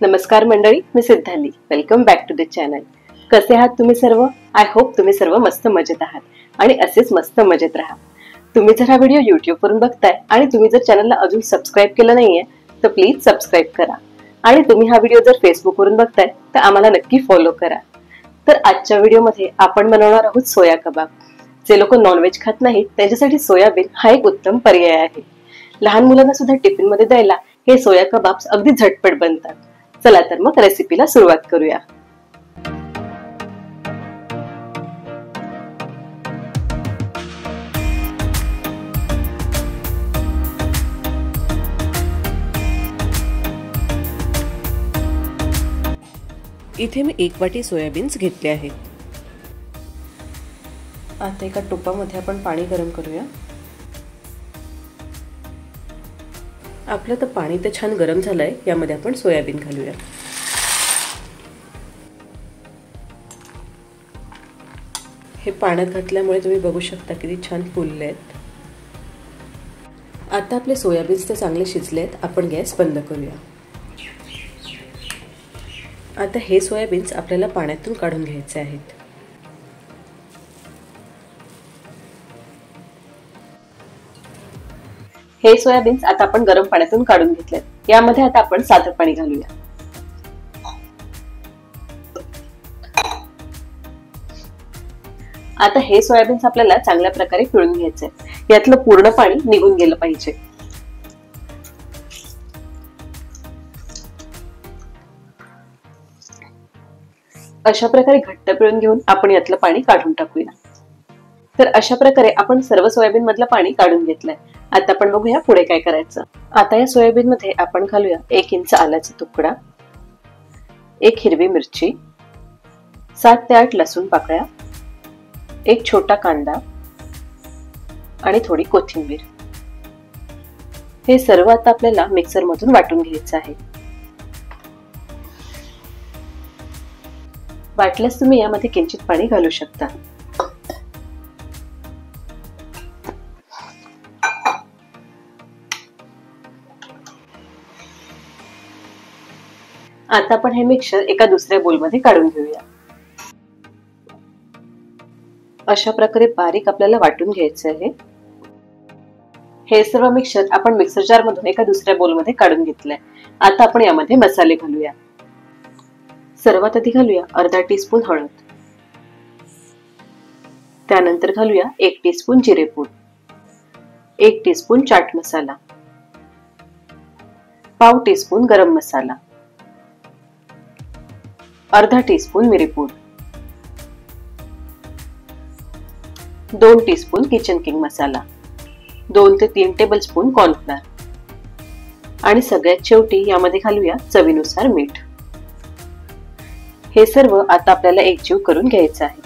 नमस्कार मंडळी, मी Siddhali. Welcome back to the channel. कसे आहात तुम्ही सर्व? आय होप तुम्ही सर्व मस्त मजेत आहात आणि असेच मस्त मजेत राहा. तुम्ही जर हा व्हिडिओ YouTube वरून बघताय आणि तुम्ही जर चॅनलला अजून सबस्क्राईब केलं नाहीये तर प्लीज सबस्क्राईब करा. आणि तुम्ही हा व्हिडिओ जर Facebook वरून बघताय तर आम्हाला नक्की फॉलो करा. तर आजच्या व्हिडिओमध्ये आपण बनवणार आहोत सोया कबाब. जे लोक नॉनव्हेज खात नाहीत त्यांच्यासाठी सोयाबीन हा एक उत्तम पर्याय आहे. लहान मुलांना सुद्धा टिफिन मध्ये द्यायला हे सोया कबाब्स अगदी झटपट बनतात. चला तर मग रेसिपीला सुरुवात करूया. इथे मी 1 वाटी सोयाबीन्स घेतले आहेत. आता एका टोपामध्ये आपण पाणी गरम करूया. आपलं तर पाणी तर छान गरम झालंय. यामध्ये आपण सोयाबीन घालूया. हे पाण्यात घातल्यामुळे तुम्ही बघू शकता किती छान फुलले आहेत. आता आपले सोयाबीन्स तर चांगले शिजलेत. आपण गॅस बंद करूया. आता हे सोयाबीन्स आपल्याला पाण्यातून काढून घ्यायचे आहेत. हे सोयाबीन्स आता आपण गरम पाण्यातून काढून घेतलेत. यामध्ये आता आपण साधं पाणी घालूया. आता हे सोयाबीन्स आपल्याला चांगल्या प्रकारे पिळून घ्यायचे. यातलं पूर्ण पाणी निघून गेलं पाहिजे. अशा प्रकारे घट्ट पिळून घेऊन आपण यातलं पाणी काढून टाकूया. तर अशा प्रकारे आपण सर्व सोयाबीन मधलं पाणी काढून घेतलंय. आता आपण बघूया पुढे काय करायचं. आता या सोयाबीन मध्ये आपण घालूया 1 इंच आल्याचा तुकडा, 1 हिरवी मिरची, 7 ते 8 लसूण पाकळ्या, 1 छोटा कांदा आणि थोडी कोथिंबीर. हे सर्व आता आपल्याला मिक्सर मधून वाटून घ्यायचं आहे. वाटल्यास तुम्ही यामध्ये किंचित पाणी घालू शकता. आता आपण हे मिक्सर एका दुसऱ्या बोलमध्ये काढून घेऊया. अशा प्रकारे बारीक आपल्याला वाटून घ्यायचे आहे. हे सर्व मिक्सर आपण मिक्सर जार मधून एका दुसऱ्या बोलमध्ये काढून घेतलंय. आता आपण यामध्ये मसाले घालूया. सर्वात आधी घालूया अर्धा टीस्पून हळद, त्यानंतर घालूया 1 टीस्पून जिरेपूड, 1 टीस्पून चाट मसाला, पाव टीस्पून गरम मसाला, अर्धा टीस्पून मिरीपूड, 2 टीस्पून किचन किंग मसाला, 2 ते 3 टेबलस्पून कॉर्नफ्लोअर आणि सगळ्यात शेवटी यामध्ये घालूया चवीनुसार मीठ. हे सर्व आता आपल्याला एकजीव करून घ्यायचं आहे.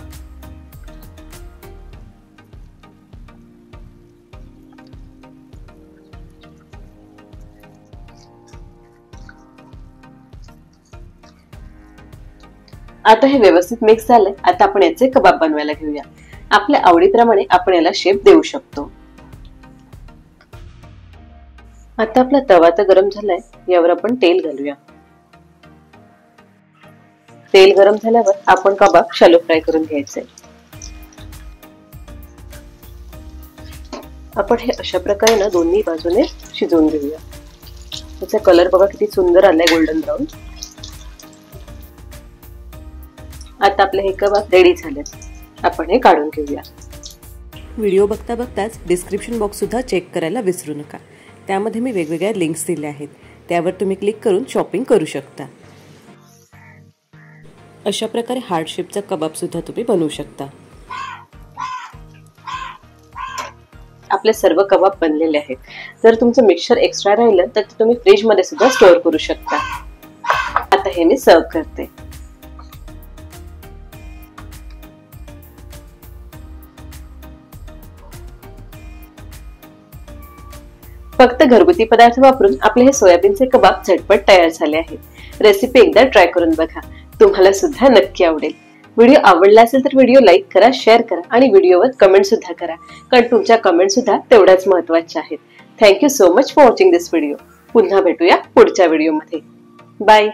आता हे व्यवस्थित मिक्स झालंय. आता आपण याचे कबाब बनवायला घेऊया. आपल्या आवडीप्रमाणे आपण याला शेप देऊ शकतो. आता आपला तवा तर गरम झालाय. यावर आपण तेल घालूया. तेल गरम झाल्यावर आपण कबाब शॅलो फ्राय करून घ्यायचे. आपण हे अशा प्रकारे ना दोन्ही बाजूने शिजवून घेऊया. त्याचा कलर बघा किती सुंदर आलाय, गोल्डन ब्राऊन. आता आपले हे कबाब रेडी झालेत. आपण हे काढून घेऊया. व्हिडिओ बघता बघताच डिस्क्रिप्शन बॉक्स सुद्धा चेक करायला विसरू नका. त्यामध्ये मी वेगवेगळ्या लिंक्स दिल्या आहेत. त्यावर तुम्ही क्लिक करून शॉपिंग करू शकता. अशा प्रकारे हार्ट शेपचा कबाब सुद्धा तुम्ही बनवू शकता. आपले सर्व कबाब बनलेले आहेत. जर तुमचं मिक्सचर एक्स्ट्रा राहिलं तर तुम्ही फ्रीज मध्ये सुद्धा स्टोअर करू शकता. आता हे मी सर्व करते. फक्त घरगुती पदार्थ वापरून आपले हे सोयाबीनचे कबाब झटपट तयार झाले आहेत. रेसिपी एकदा ट्राय करून बघा. तुम्हाला सुद्धा नक्की आवडेल. व्हिडिओ आवडला असेल तर व्हिडिओ लाईक करा, शेअर करा आणि व्हिडिओवर कमेंट सुद्धा करा, कारण तुमच्या कमेंट सुद्धा तेवढ्याच महत्त्वाच्या आहेत. Thank you so much for watching this video. पुन्हा भेटूया पुढच्या व्हिडिओमध्ये. बाय.